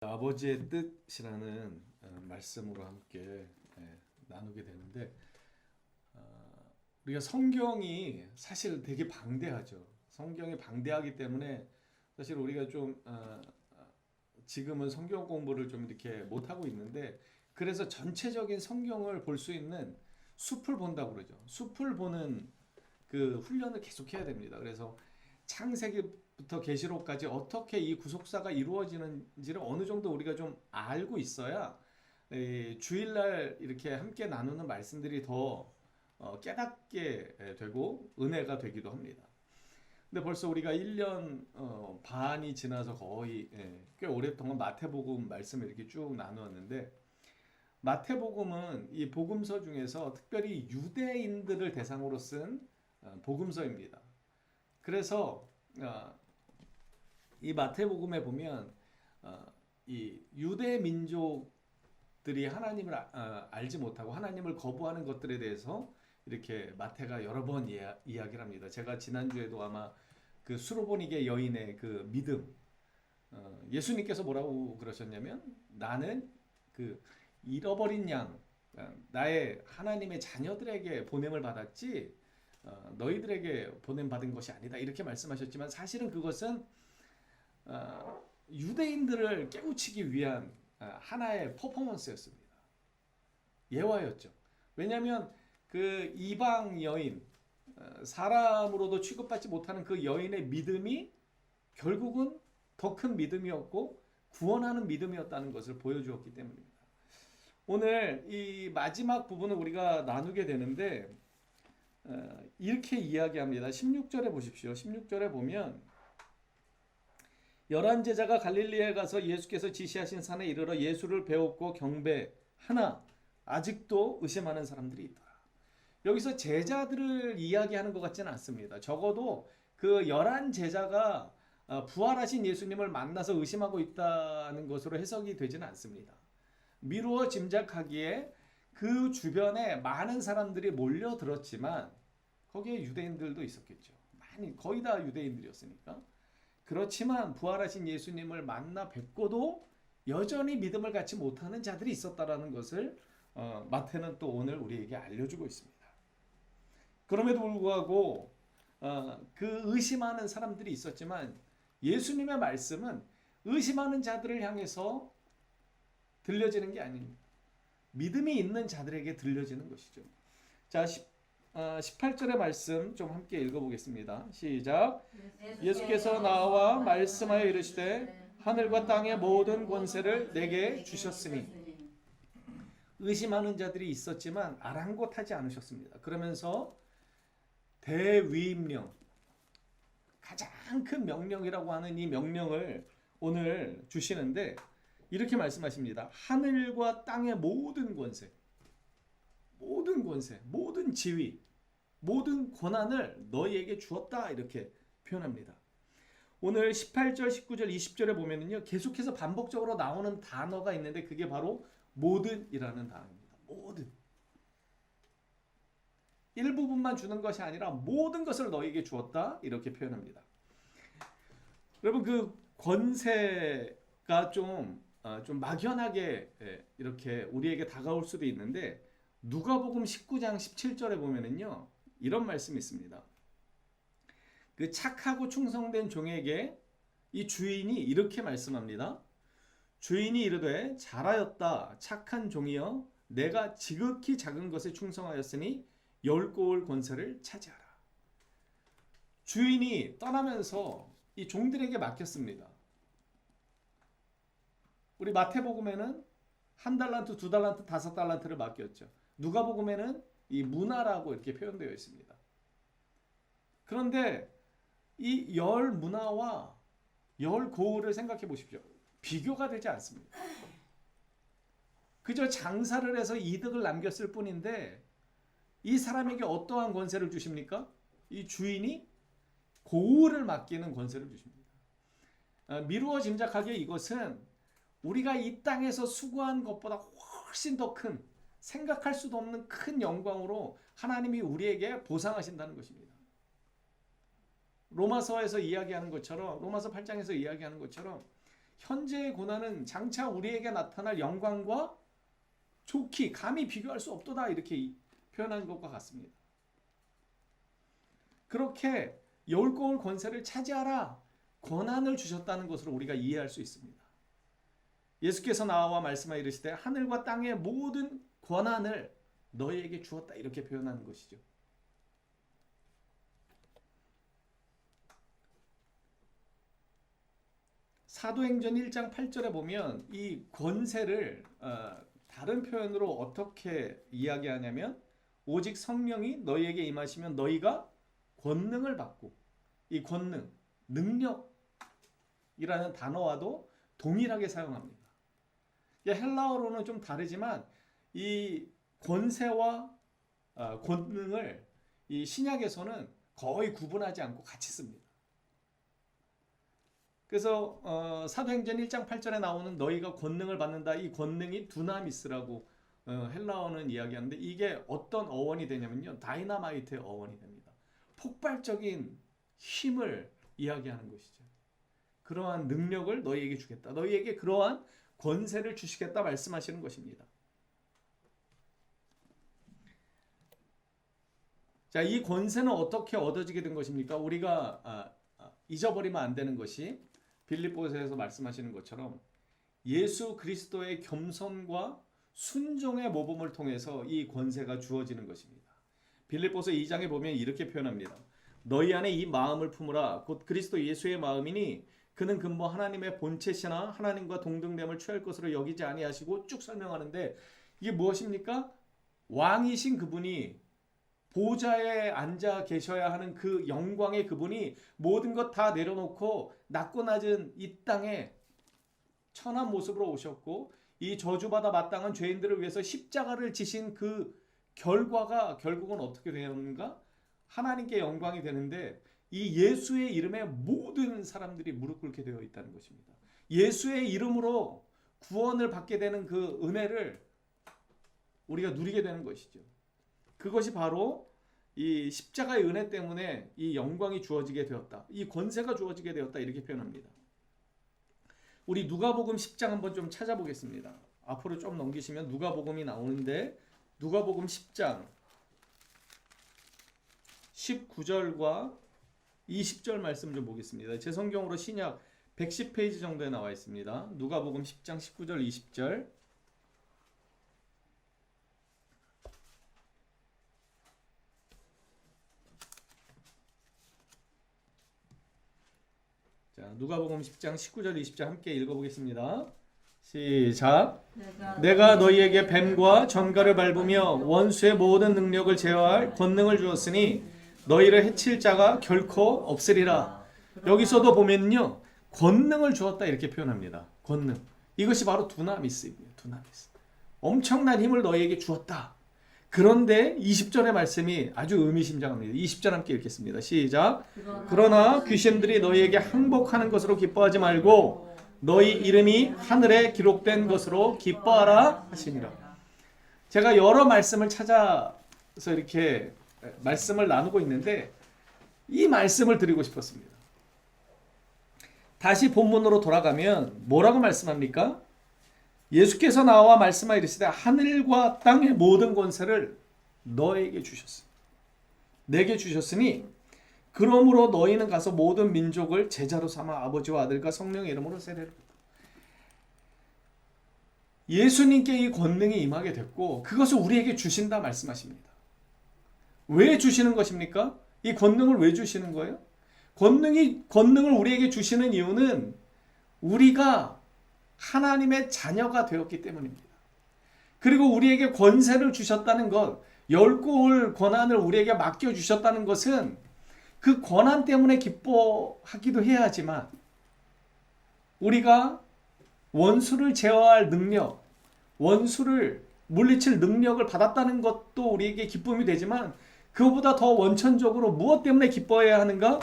아버지의 뜻이라는 말씀으로 함께 나누게 되는데, 우리가 성경이 사실 되게 방대하죠. 성경이 방대하기 때문에 사실 우리가 좀 지금은 성경 공부를 좀 이렇게 못 하고 있는데, 그래서 전체적인 성경을 볼 수 있는 숲을 본다고 그러죠. 숲을 보는 그 훈련을 계속 해야 됩니다. 그래서 창세기부터 계시록까지 어떻게 이 구속사가 이루어지는지를 어느 정도 우리가 좀 알고 있어야 주일날 이렇게 함께 나누는 말씀들이 더 깨닫게 되고 은혜가 되기도 합니다. 근데 벌써 우리가 1년 반이 지나서 거의 꽤 오랫동안 마태복음 말씀을 이렇게 쭉 나누었는데, 마태복음은 이 복음서 중에서 특별히 유대인들을 대상으로 쓴 복음서입니다. 그래서 이 마태복음에 보면 이 유대 민족들이 하나님을 알지 못하고 하나님을 거부하는 것들에 대해서 이렇게 마태가 여러 번 이야기를 합니다. 제가 지난주에도 아마 그 수로보니게 여인의 그 믿음, 예수님께서 뭐라고 그러셨냐면, 나는 그 잃어버린 양, 나의 하나님의 자녀들에게 보냄을 받았지 너희들에게 보냄받은 것이 아니다, 이렇게 말씀하셨지만, 사실은 그것은 유대인들을 깨우치기 위한 하나의 퍼포먼스였습니다. 예화였죠. 왜냐하면 그 이방 여인, 사람으로도 취급받지 못하는 그 여인의 믿음이 결국은 더 큰 믿음이었고 구원하는 믿음이었다는 것을 보여주었기 때문입니다. 오늘 이 마지막 부분을 우리가 나누게 되는데, 이렇게 이야기합니다. 16절에 보십시오. 16절에 보면, 열한 제자가 갈릴리에 가서 예수께서 지시하신 산에 이르러 예수를 배웠고 경배하나 아직도 의심하는 사람들이 있더라. 여기서 제자들을 이야기하는 것 같지는 않습니다. 적어도 그 11제자가 부활하신 예수님을 만나서 의심하고 있다는 것으로 해석이 되지는 않습니다. 미루어 짐작하기에 그 주변에 많은 사람들이 몰려들었지만 거기에 유대인들도 있었겠죠. 거의 다 유대인들이었으니까. 그렇지만 부활하신 예수님을 만나 뵙고도 여전히 믿음을 갖지 못하는 자들이 있었다라는 것을 마태는 또 오늘 우리에게 알려주고 있습니다. 그럼에도 불구하고 그 의심하는 사람들이 있었지만, 예수님의 말씀은 의심하는 자들을 향해서 들려지는 게 아닙니다. 믿음이 있는 자들에게 들려지는 것이죠. 자, 18절의 말씀 좀 함께 읽어보겠습니다. 시작. 예수께서 나와 말씀하여 이르시되 하늘과 땅의 모든 권세를 내게 주셨으니. 의심하는 자들이 있었지만 아랑곳하지 않으셨습니다. 그러면서 대위임령, 가장 큰 명령이라고 하는 이 명령을 오늘 주시는데, 이렇게 말씀하십니다. 하늘과 땅의 모든 권세, 모든 지위, 모든 권한을 너희에게 주었다, 이렇게 표현합니다. 오늘 18절, 19절, 20절에 보면은요, 계속해서 반복적으로 나오는 단어가 있는데 그게 바로 모든이라는 단어입니다. 모든. 일부분만 주는 것이 아니라 모든 것을 너희에게 주었다, 이렇게 표현합니다. 여러분, 그 권세가 좀 막연하게 이렇게 우리에게 다가올 수도 있는데, 누가복음 19장 17절에 보면은요, 이런 말씀이 있습니다. 그 착하고 충성된 종에게 이 주인이 이렇게 말씀합니다. 주인이 이르되 잘하였다 착한 종이여, 내가 지극히 작은 것에 충성하였으니 열고울 권세를 차지하라. 주인이 떠나면서 이 종들에게 맡겼습니다. 우리 마태복음에는 1달란트, 2달란트, 5달란트를 맡겼죠. 누가복음에는 이 문화라고 이렇게 표현되어 있습니다. 그런데 이 열 문화와 열 고울을 생각해 보십시오. 비교가 되지 않습니다. 그저 장사를 해서 이득을 남겼을 뿐인데, 이 사람에게 어떠한 권세를 주십니까? 이 주인이 고울을 맡기는 권세를 주십니다. 미루어 짐작하기에 이것은 우리가 이 땅에서 수고한 것보다 훨씬 더 큰, 생각할 수도 없는 큰 영광으로 하나님이 우리에게 보상하신다는 것입니다. 로마서에서 이야기하는 것처럼, 로마서 8장에서 이야기하는 것처럼 현재의 고난은 장차 우리에게 나타날 영광과 좋기 감히 비교할 수 없도다 이렇게 표현한 것과 같습니다. 그렇게 열고울 권세를 차지하라 권한을 주셨다는 것으로 우리가 이해할 수 있습니다. 예수께서 나와 말씀하 이르시되 하늘과 땅의 모든 권한을 너희에게 주었다 이렇게 표현하는 것이죠. 사도행전 1장 8절에 보면 이 권세를 다른 표현으로 어떻게 이야기하냐면 오직 성령이 너희에게 임하시면 너희가 권능을 받고 이 권능, 능력이라는 단어와도 동일하게 사용합니다. 헬라어로는 좀 다르지만 이 권세와 권능을 이 신약에서는 거의 구분하지 않고 같이 씁니다. 그래서 사도행전 1장 8절에 나오는 너희가 권능을 받는다 이 권능이 두나미스라고 헬라어는 이야기하는데 이게 어떤 어원이 되냐면요. 다이나마이트의 어원이 됩니다. 폭발적인 힘을 이야기하는 것이죠. 그러한 능력을 너희에게 주겠다. 너희에게 그러한 권세를 주시겠다 말씀하시는 것입니다. 자, 이 권세는 어떻게 얻어지게 된 것입니까? 우리가 잊어버리면 안 되는 것이 빌립보서에서 말씀하시는 것처럼 예수 그리스도의 겸손과 순종의 모범을 통해서 이 권세가 주어지는 것입니다. 빌립보서 2장에 보면 이렇게 표현합니다. 너희 안에 이 마음을 품으라 곧 그리스도 예수의 마음이니 그는 근본 하나님의 본체시나 하나님과 동등됨을 취할 것으로 여기지 아니하시고 쭉 설명하는데 이게 무엇입니까? 왕이신 그분이 보좌에 앉아 계셔야 하는 그 영광의 그분이 모든 것 다 내려놓고 낮고 낮은 이 땅에 천한 모습으로 오셨고 이 저주받아 마땅한 죄인들을 위해서 십자가를 지신 그 결과가 결국은 어떻게 되는가? 하나님께 영광이 되는데 이 예수의 이름에 모든 사람들이 무릎 꿇게 되어 있다는 것입니다. 예수의 이름으로 구원을 받게 되는 그 은혜를 우리가 누리게 되는 것이죠. 그것이 바로 이 십자가의 은혜 때문에 이 영광이 주어지게 되었다. 이 권세가 주어지게 되었다. 이렇게 표현합니다. 우리 누가복음 10장 한번 좀 찾아보겠습니다. 앞으로 좀 넘기시면 누가복음이 나오는데 누가복음 10장 19절과 20절 말씀 좀 보겠습니다. 제 성경으로 신약 110페이지 정도에 나와 있습니다. 누가복음 10장 19절 20절. 자, 누가복음 10장 19절 20절 함께 읽어보겠습니다. 시작. 내가 너희에게 뱀과 전갈을 밟으며 원수의 모든 능력을 제어할 권능을 주었으니 너희를 해칠 자가 결코 없으리라. 여기서도 보면요. 권능을 주었다 이렇게 표현합니다. 권능. 이것이 바로 두나미스입니다. 두나미스. 엄청난 힘을 너희에게 주었다. 그런데 20절의 말씀이 아주 의미심장합니다. 20절 함께 읽겠습니다. 시작. 그러나 귀신들이 너희에게 항복하는 것으로 기뻐하지 말고 너희 이름이 하늘에 기록된 것으로 기뻐하라 하시니라. 제가 여러 말씀을 찾아서 이렇게 말씀을 나누고 있는데 이 말씀을 드리고 싶었습니다. 다시 본문으로 돌아가면 뭐라고 말씀합니까? 예수께서 나와 말씀하 이르시되 하늘과 땅의 모든 권세를 너에게 주셨습니다. 내게 주셨으니 그러므로 너희는 가서 모든 민족을 제자로 삼아 아버지와 아들과 성령의 이름으로 세례를. 예수님께 이 권능이 임하게 됐고 그것을 우리에게 주신다 말씀하십니다. 왜 주시는 것입니까? 이 권능을 왜 주시는 거예요? 권능을 우리에게 주시는 이유는 우리가 하나님의 자녀가 되었기 때문입니다. 그리고 우리에게 권세를 주셨다는 것, 열 고울 권한을 우리에게 맡겨주셨다는 것은 그 권한 때문에 기뻐하기도 해야 하지만 우리가 원수를 제어할 능력, 원수를 물리칠 능력을 받았다는 것도 우리에게 기쁨이 되지만 그것보다 더 원천적으로 무엇 때문에 기뻐해야 하는가?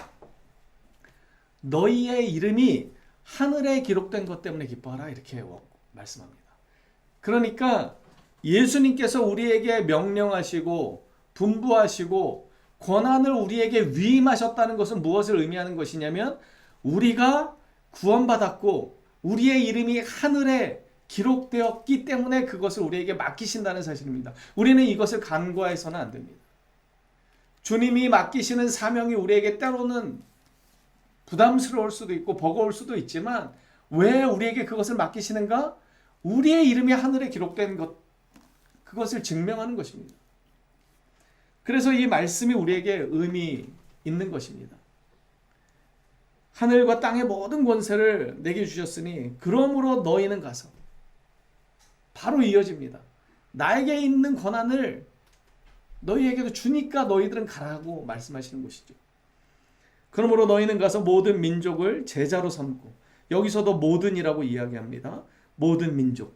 너희의 이름이 하늘에 기록된 것 때문에 기뻐하라 이렇게 말씀합니다. 그러니까 예수님께서 우리에게 명령하시고 분부하시고 권한을 우리에게 위임하셨다는 것은 무엇을 의미하는 것이냐면 우리가 구원받았고 우리의 이름이 하늘에 기록되었기 때문에 그것을 우리에게 맡기신다는 사실입니다. 우리는 이것을 간과해서는 안 됩니다. 주님이 맡기시는 사명이 우리에게 때로는 부담스러울 수도 있고 버거울 수도 있지만 왜 우리에게 그것을 맡기시는가? 우리의 이름이 하늘에 기록된 것, 그것을 증명하는 것입니다. 그래서 이 말씀이 우리에게 의미 있는 것입니다. 하늘과 땅의 모든 권세를 내게 주셨으니 그러므로 너희는 가서, 바로 이어집니다. 나에게 있는 권한을 너희에게도 주니까 너희들은 가라고 말씀하시는 것이죠. 그러므로 너희는 가서 모든 민족을 제자로 삼고, 여기서도 모든이라고 이야기합니다. 모든 민족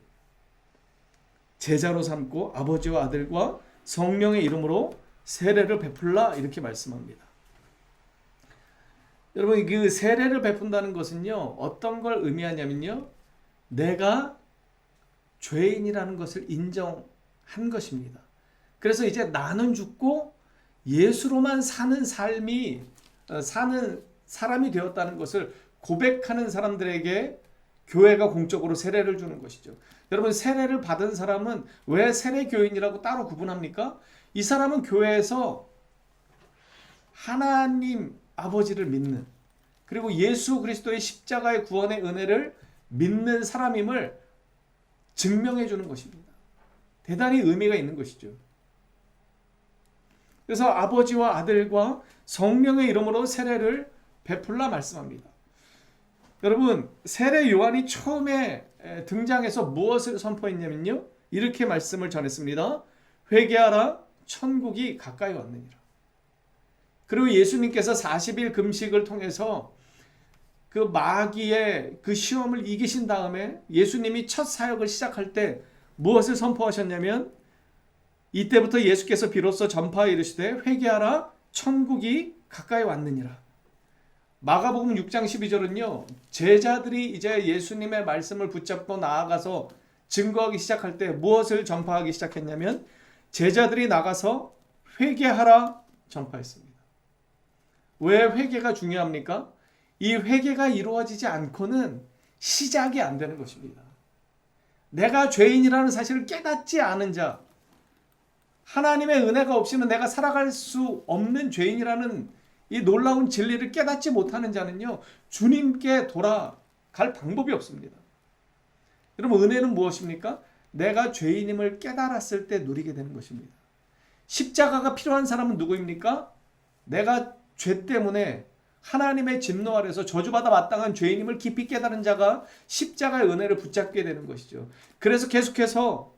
제자로 삼고 아버지와 아들과 성령의 이름으로 세례를 베풀라, 이렇게 말씀합니다. 여러분, 그 세례를 베푼다는 것은요, 어떤 걸 의미하냐면요, 내가 죄인이라는 것을 인정한 것입니다. 그래서 이제 나는 죽고 예수로만 사는 사람이 되었다는 것을 고백하는 사람들에게 교회가 공적으로 세례를 주는 것이죠. 여러분, 세례를 받은 사람은 왜 세례 교인이라고 따로 구분합니까? 이 사람은 교회에서 하나님 아버지를 믿는, 그리고 예수 그리스도의 십자가의 구원의 은혜를 믿는 사람임을 증명해 주는 것입니다. 대단히 의미가 있는 것이죠. 그래서 아버지와 아들과 성령의 이름으로 세례를 베풀라 말씀합니다. 여러분, 세례 요한이 처음에 등장해서 무엇을 선포했냐면요, 이렇게 말씀을 전했습니다. 회개하라, 천국이 가까이 왔느니라. 그리고 예수님께서 40일 금식을 통해서 그 마귀의 그 시험을 이기신 다음에 예수님이 첫 사역을 시작할 때 무엇을 선포하셨냐면, 이때부터 예수께서 비로소 전파하여 이르시되 회개하라, 천국이 가까이 왔느니라. 마가복음 6장 12절은요, 제자들이 이제 예수님의 말씀을 붙잡고 나아가서 증거하기 시작할 때 무엇을 전파하기 시작했냐면, 제자들이 나가서 회개하라 전파했습니다. 왜 회개가 중요합니까? 이 회개가 이루어지지 않고는 시작이 안 되는 것입니다. 내가 죄인이라는 사실을 깨닫지 않은 자, 하나님의 은혜가 없이는 내가 살아갈 수 없는 죄인이라는 이 놀라운 진리를 깨닫지 못하는 자는요, 주님께 돌아갈 방법이 없습니다. 여러분, 은혜는 무엇입니까? 내가 죄인임을 깨달았을 때 누리게 되는 것입니다. 십자가가 필요한 사람은 누구입니까? 내가 죄 때문에 하나님의 진노 아래서 저주받아 마땅한 죄인임을 깊이 깨달은 자가 십자가의 은혜를 붙잡게 되는 것이죠. 그래서 계속해서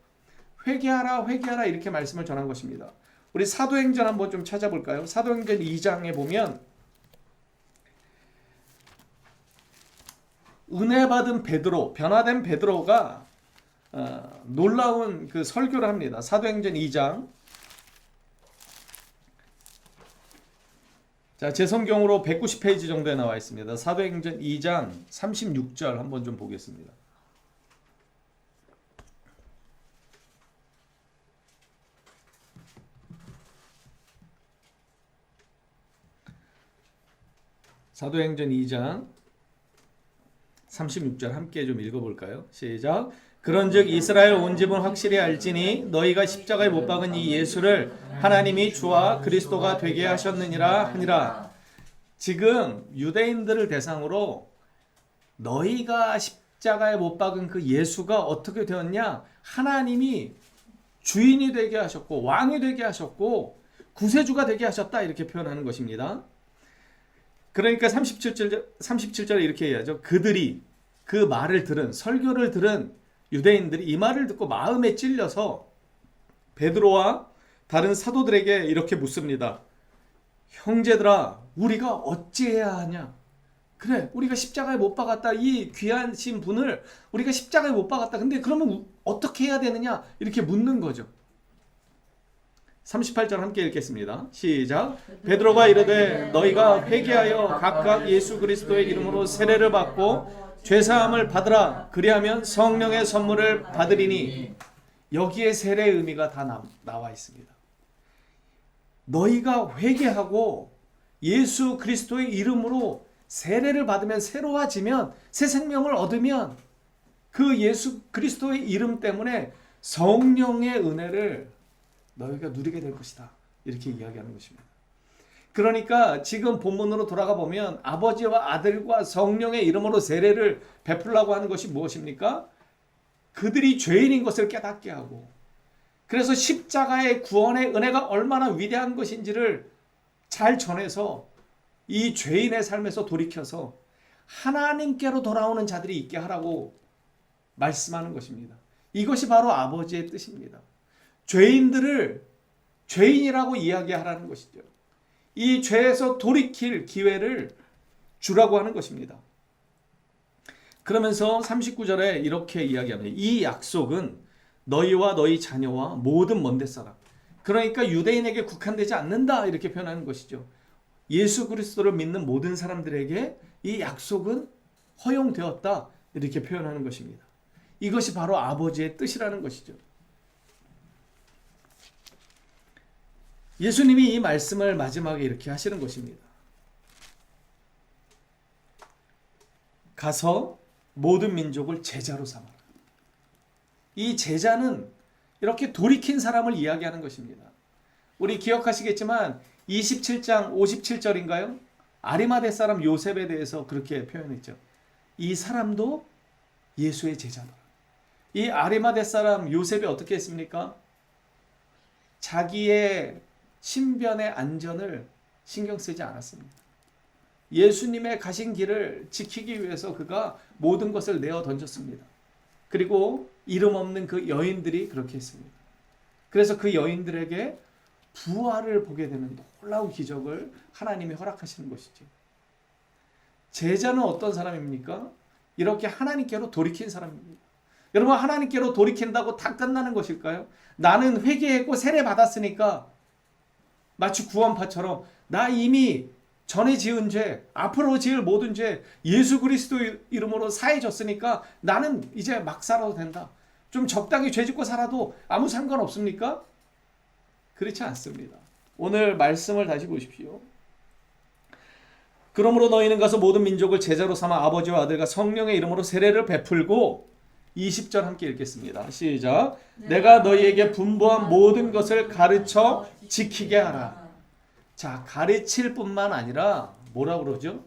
회개하라, 회개하라 이렇게 말씀을 전한 것입니다. 우리 사도행전 한번 좀 찾아볼까요? 사도행전 2장에 보면 은혜 받은 베드로, 변화된 베드로가 놀라운 그 설교를 합니다. 사도행전 2장. 자, 제 성경으로 190페이지 정도에 나와 있습니다. 사도행전 2장 36절 한번 좀 보겠습니다. 사도행전 2장 36절 함께 좀 읽어볼까요? 시작. 그런즉 이스라엘 온 집은 확실히 알지니 너희가 십자가에 못 박은 이 예수를 하나님이 주와 그리스도가 되게 하셨느니라 하니라. 지금 유대인들을 대상으로 너희가 십자가에 못 박은 그 예수가 어떻게 되었냐? 하나님이 주인이 되게 하셨고 왕이 되게 하셨고 구세주가 되게 하셨다, 이렇게 표현하는 것입니다. 그러니까 37절에 이렇게 해야죠. 그들이 그 말을 들은, 설교를 들은 유대인들이 이 말을 듣고 마음에 찔려서 베드로와 다른 사도들에게 이렇게 묻습니다. 형제들아, 우리가 어찌해야 하냐? 그래, 우리가 십자가에 못 박았다. 이 귀하신 분을 우리가 십자가에 못 박았다. 근데 그러면 어떻게 해야 되느냐? 이렇게 묻는 거죠. 38절 함께 읽겠습니다. 시작. 베드로가 이르되 너희가 회개하여 각각 예수 그리스도의 이름으로 세례를 받고 죄사함을 받으라. 그리하면 성령의 선물을 받으리니. 여기에 세례의 의미가 다 나와 있습니다. 너희가 회개하고 예수 그리스도의 이름으로 세례를 받으면 새로워지면 새 생명을 얻으면 그 예수 그리스도의 이름 때문에 성령의 은혜를 너희가 누리게 될 것이다. 이렇게 이야기하는 것입니다. 그러니까 지금 본문으로 돌아가 보면 아버지와 아들과 성령의 이름으로 세례를 베풀라고 하는 것이 무엇입니까? 그들이 죄인인 것을 깨닫게 하고, 그래서 십자가의 구원의 은혜가 얼마나 위대한 것인지를 잘 전해서 이 죄인의 삶에서 돌이켜서 하나님께로 돌아오는 자들이 있게 하라고 말씀하는 것입니다. 이것이 바로 아버지의 뜻입니다. 죄인들을 죄인이라고 이야기하라는 것이죠. 이 죄에서 돌이킬 기회를 주라고 하는 것입니다. 그러면서 39절에 이렇게 이야기합니다. 이 약속은 너희와 너희 자녀와 모든 먼데 사람, 그러니까 유대인에게 국한되지 않는다 이렇게 표현하는 것이죠. 예수 그리스도를 믿는 모든 사람들에게 이 약속은 허용되었다 이렇게 표현하는 것입니다. 이것이 바로 아버지의 뜻이라는 것이죠. 예수님이 이 말씀을 마지막에 이렇게 하시는 것입니다. 가서 모든 민족을 제자로 삼아라. 이 제자는 이렇게 돌이킨 사람을 이야기하는 것입니다. 우리 기억하시겠지만 27장 57절인가요? 아리마대 사람 요셉에 대해서 그렇게 표현했죠. 이 사람도 예수의 제자다. 이 아리마대 사람 요셉이 어떻게 했습니까? 자기의 신변의 안전을 신경 쓰지 않았습니다. 예수님의 가신 길을 지키기 위해서 그가 모든 것을 내어 던졌습니다. 그리고 이름 없는 그 여인들이 그렇게 했습니다. 그래서 그 여인들에게 부활을 보게 되는 놀라운 기적을 하나님이 허락하시는 것이죠. 제자는 어떤 사람입니까? 이렇게 하나님께로 돌이킨 사람입니다. 여러분, 하나님께로 돌이킨다고 다 끝나는 것일까요? 나는 회개했고 세례 받았으니까 마치 구원파처럼 나 이미 전에 지은 죄, 앞으로 지을 모든 죄 예수 그리스도 이름으로 사해졌으니까 나는 이제 막 살아도 된다. 좀 적당히 죄 짓고 살아도 아무 상관없습니까? 그렇지 않습니다. 오늘 말씀을 다시 보십시오. 그러므로 너희는 가서 모든 민족을 제자로 삼아 아버지와 아들과 성령의 이름으로 세례를 베풀고, 20절 함께 읽겠습니다. 시작. 내가 너희에게 분부한 모든 것을 가르쳐 지키게 하라. 자, 가르칠 뿐만 아니라 뭐라고 그러죠?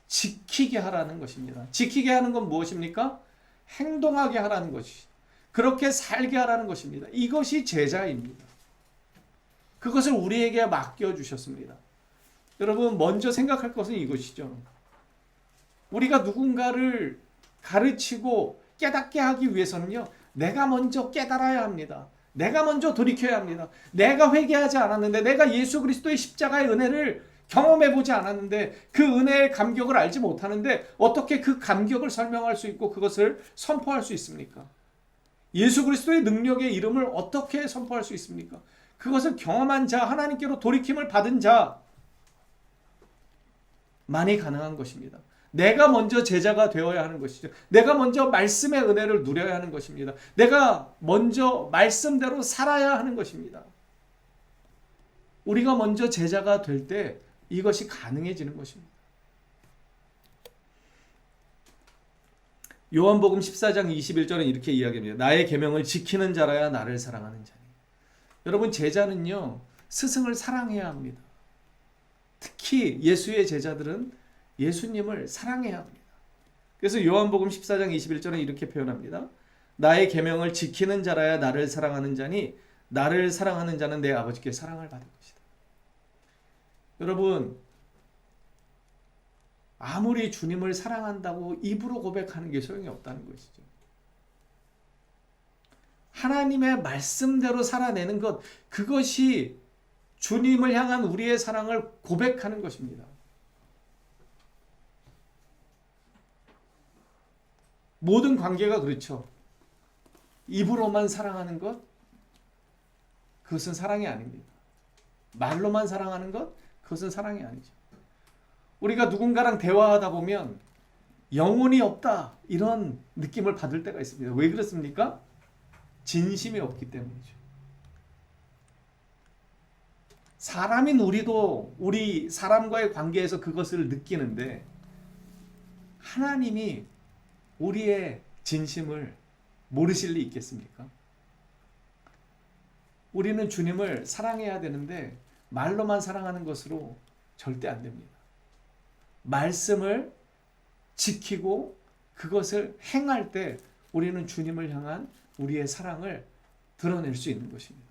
지키게 하라는 것입니다. 지키게 하는 건 무엇입니까? 행동하게 하라는 것이, 그렇게 살게 하라는 것입니다. 이것이 제자입니다. 그것을 우리에게 맡겨주셨습니다. 여러분, 먼저 생각할 것은 이것이죠. 우리가 누군가를 가르치고 깨닫게 하기 위해서는요, 내가 먼저 깨달아야 합니다. 내가 먼저 돌이켜야 합니다. 내가 회개하지 않았는데, 내가 예수 그리스도의 십자가의 은혜를 경험해보지 않았는데, 그 은혜의 감격을 알지 못하는데 어떻게 그 감격을 설명할 수 있고 그것을 선포할 수 있습니까? 예수 그리스도의 능력의 이름을 어떻게 선포할 수 있습니까? 그것을 경험한 자, 하나님께로 돌이킴을 받은 자만이 가능한 것입니다. 내가 먼저 제자가 되어야 하는 것이죠. 내가 먼저 말씀의 은혜를 누려야 하는 것입니다. 내가 먼저 말씀대로 살아야 하는 것입니다. 우리가 먼저 제자가 될 때 이것이 가능해지는 것입니다. 요한복음 14장 21절은 이렇게 이야기합니다. 나의 계명을 지키는 자라야 나를 사랑하는 자니. 여러분, 제자는요, 스승을 사랑해야 합니다. 특히 예수의 제자들은 예수님을 사랑해야 합니다. 그래서 요한복음 14장 21절은 이렇게 표현합니다. 나의 계명을 지키는 자라야 나를 사랑하는 자니 나를 사랑하는 자는 내 아버지께 사랑을 받을 것이다. 여러분, 아무리 주님을 사랑한다고 입으로 고백하는 게 소용이 없다는 것이죠. 하나님의 말씀대로 살아내는 것, 그것이 주님을 향한 우리의 사랑을 고백하는 것입니다. 모든 관계가 그렇죠. 입으로만 사랑하는 것, 그것은 사랑이 아닙니다. 말로만 사랑하는 것, 그것은 사랑이 아니죠. 우리가 누군가랑 대화하다 보면 영혼이 없다, 이런 느낌을 받을 때가 있습니다. 왜 그렇습니까? 진심이 없기 때문이죠. 사람인 우리도 우리 사람과의 관계에서 그것을 느끼는데 하나님이 우리의 진심을 모르실 리 있겠습니까? 우리는 주님을 사랑해야 되는데 말로만 사랑하는 것으로 절대 안 됩니다. 말씀을 지키고 그것을 행할 때 우리는 주님을 향한 우리의 사랑을 드러낼 수 있는 것입니다.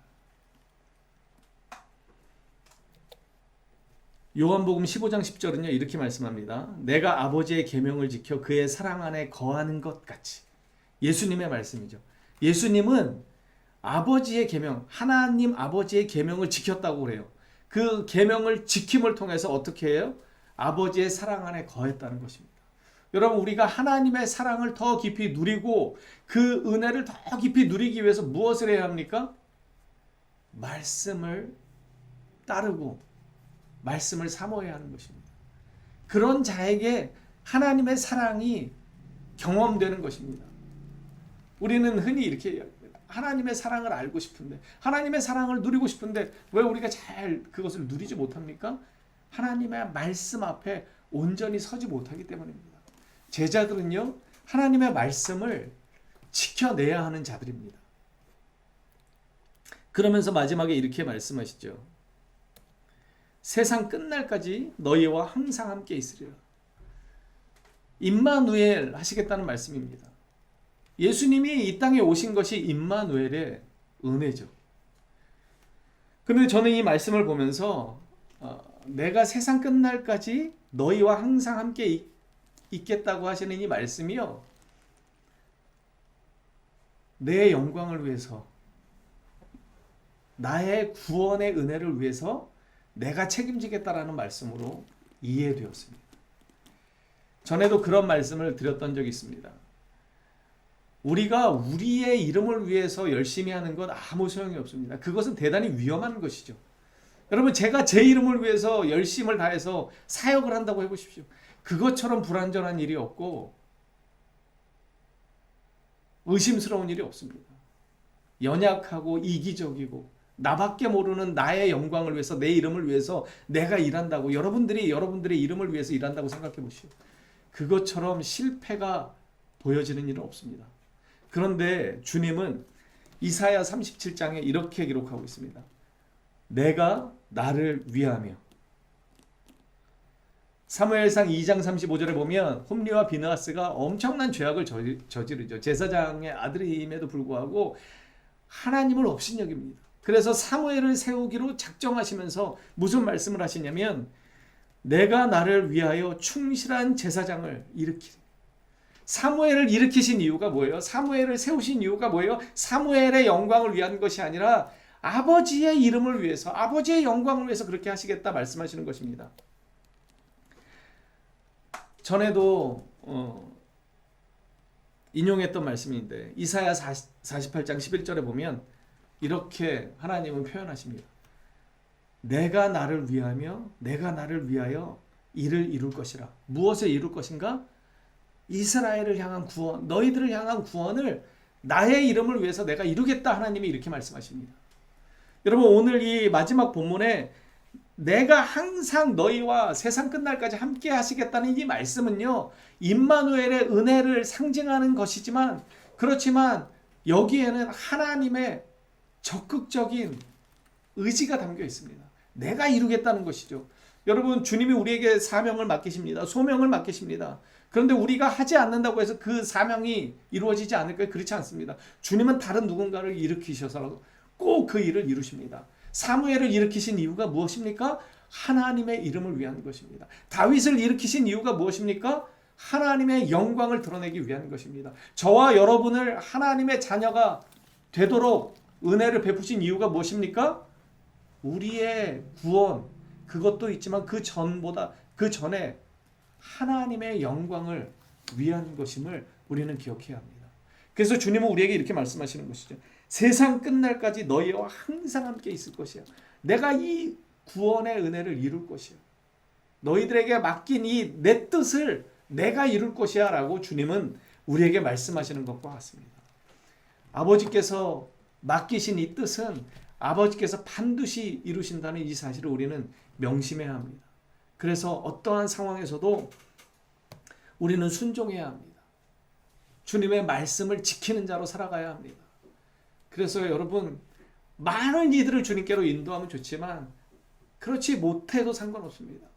요한복음 15장 10절은요 이렇게 말씀합니다. 내가 아버지의 계명을 지켜 그의 사랑 안에 거하는 것 같이. 예수님의 말씀이죠. 예수님은 아버지의 계명, 하나님 아버지의 계명을 지켰다고 그래요. 그 계명을 지킴을 통해서 어떻게 해요? 아버지의 사랑 안에 거했다는 것입니다. 여러분, 우리가 하나님의 사랑을 더 깊이 누리고 그 은혜를 더 깊이 누리기 위해서 무엇을 해야 합니까? 말씀을 따르고 말씀을 사모해야 하는 것입니다. 그런 자에게 하나님의 사랑이 경험되는 것입니다. 우리는 흔히 이렇게 이야기합니다. 하나님의 사랑을 알고 싶은데, 하나님의 사랑을 누리고 싶은데 왜 우리가 잘 그것을 누리지 못합니까? 하나님의 말씀 앞에 온전히 서지 못하기 때문입니다. 제자들은요, 하나님의 말씀을 지켜내야 하는 자들입니다. 그러면서 마지막에 이렇게 말씀하시죠. 세상 끝날까지 너희와 항상 함께 있으리라. 임마누엘 하시겠다는 말씀입니다. 예수님이 이 땅에 오신 것이 임마누엘의 은혜죠. 그런데 저는 이 말씀을 보면서 내가 세상 끝날까지 너희와 항상 함께 있겠다고 하시는 이 말씀이요, 내 영광을 위해서, 나의 구원의 은혜를 위해서 내가 책임지겠다라는 말씀으로 이해되었습니다. 전에도 그런 말씀을 드렸던 적이 있습니다. 우리가 우리의 이름을 위해서 열심히 하는 건 아무 소용이 없습니다. 그것은 대단히 위험한 것이죠. 여러분, 제가 제 이름을 위해서 열심을 다해서 사역을 한다고 해보십시오. 그것처럼 불완전한 일이 없고 의심스러운 일이 없습니다. 연약하고 이기적이고 나밖에 모르는 나의 영광을 위해서, 내 이름을 위해서 내가 일한다고, 여러분들의 이름을 위해서 일한다고 생각해 보시오. 그것처럼 실패가 보여지는 일은 없습니다. 그런데 주님은 이사야 37장에 이렇게 기록하고 있습니다. 내가 나를 위하며. 사무엘상 2장 35절에 보면 홈리와 비느하스가 엄청난 죄악을 저지르죠. 제사장의 아들임에도 불구하고 하나님을 업신여깁니다. 그래서 사무엘을 세우기로 작정하시면서 무슨 말씀을 하시냐면, 내가 나를 위하여 충실한 제사장을 일으키리. 사무엘을 일으키신 이유가 뭐예요? 사무엘을 세우신 이유가 뭐예요? 사무엘의 영광을 위한 것이 아니라 아버지의 이름을 위해서, 아버지의 영광을 위해서 그렇게 하시겠다 말씀하시는 것입니다. 전에도 인용했던 말씀인데 이사야 48장 11절에 보면 이렇게 하나님은 표현하십니다. 내가 나를 위하며 내가 나를 위하여 일을 이룰 것이라. 무엇을 이룰 것인가? 이스라엘을 향한 구원, 너희들을 향한 구원을 나의 이름을 위해서 내가 이루겠다, 하나님이 이렇게 말씀하십니다. 여러분, 오늘 이 마지막 본문에 내가 항상 너희와 세상 끝날까지 함께 하시겠다는 이 말씀은요, 임마누엘의 은혜를 상징하는 것이지만, 그렇지만 여기에는 하나님의 적극적인 의지가 담겨 있습니다. 내가 이루겠다는 것이죠. 여러분, 주님이 우리에게 사명을 맡기십니다. 소명을 맡기십니다. 그런데 우리가 하지 않는다고 해서 그 사명이 이루어지지 않을까요? 그렇지 않습니다. 주님은 다른 누군가를 일으키셔서 꼭 그 일을 이루십니다. 사무엘을 일으키신 이유가 무엇입니까? 하나님의 이름을 위한 것입니다. 다윗을 일으키신 이유가 무엇입니까? 하나님의 영광을 드러내기 위한 것입니다. 저와 여러분을 하나님의 자녀가 되도록 은혜를 베푸신 이유가 무엇입니까? 우리의 구원, 그것도 있지만 그 전에 하나님의 영광을 위한 것임을 우리는 기억해야 합니다. 그래서 주님은 우리에게 이렇게 말씀하시는 것이죠. 세상 끝날까지 너희와 항상 함께 있을 것이야. 내가 이 구원의 은혜를 이룰 것이야. 너희들에게 맡긴 이 내 뜻을 내가 이룰 것이야 라고 주님은 우리에게 말씀하시는 것과 같습니다. 아버지께서 맡기신 이 뜻은 아버지께서 반드시 이루신다는 이 사실을 우리는 명심해야 합니다. 그래서 어떠한 상황에서도 우리는 순종해야 합니다. 주님의 말씀을 지키는 자로 살아가야 합니다. 그래서 여러분, 많은 이들을 주님께로 인도하면 좋지만 그렇지 못해도 상관없습니다.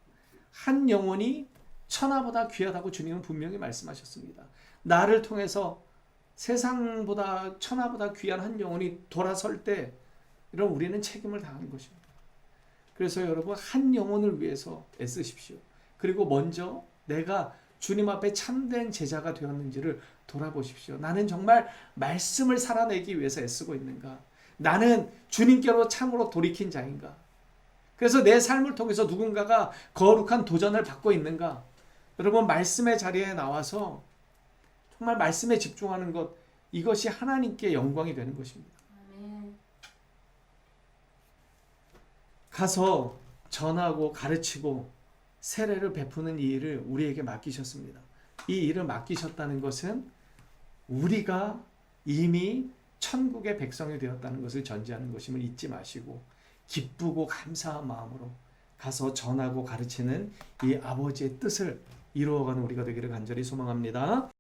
한 영혼이 천하보다 귀하다고 주님은 분명히 말씀하셨습니다. 나를 통해서 세상보다 천하보다 귀한 한 영혼이 돌아설 때 이런 우리는 책임을 다하는 것입니다. 그래서 여러분, 한 영혼을 위해서 애쓰십시오. 그리고 먼저 내가 주님 앞에 참된 제자가 되었는지를 돌아보십시오. 나는 정말 말씀을 살아내기 위해서 애쓰고 있는가? 나는 주님께로 참으로 돌이킨 자인가? 그래서 내 삶을 통해서 누군가가 거룩한 도전을 받고 있는가? 여러분, 말씀의 자리에 나와서 정말 말씀에 집중하는 것, 이것이 하나님께 영광이 되는 것입니다. 가서 전하고 가르치고 세례를 베푸는 이 일을 우리에게 맡기셨습니다. 이 일을 맡기셨다는 것은 우리가 이미 천국의 백성이 되었다는 것을 전제하는 것임을 잊지 마시고 기쁘고 감사한 마음으로 가서 전하고 가르치는 이 아버지의 뜻을 이루어가는 우리가 되기를 간절히 소망합니다.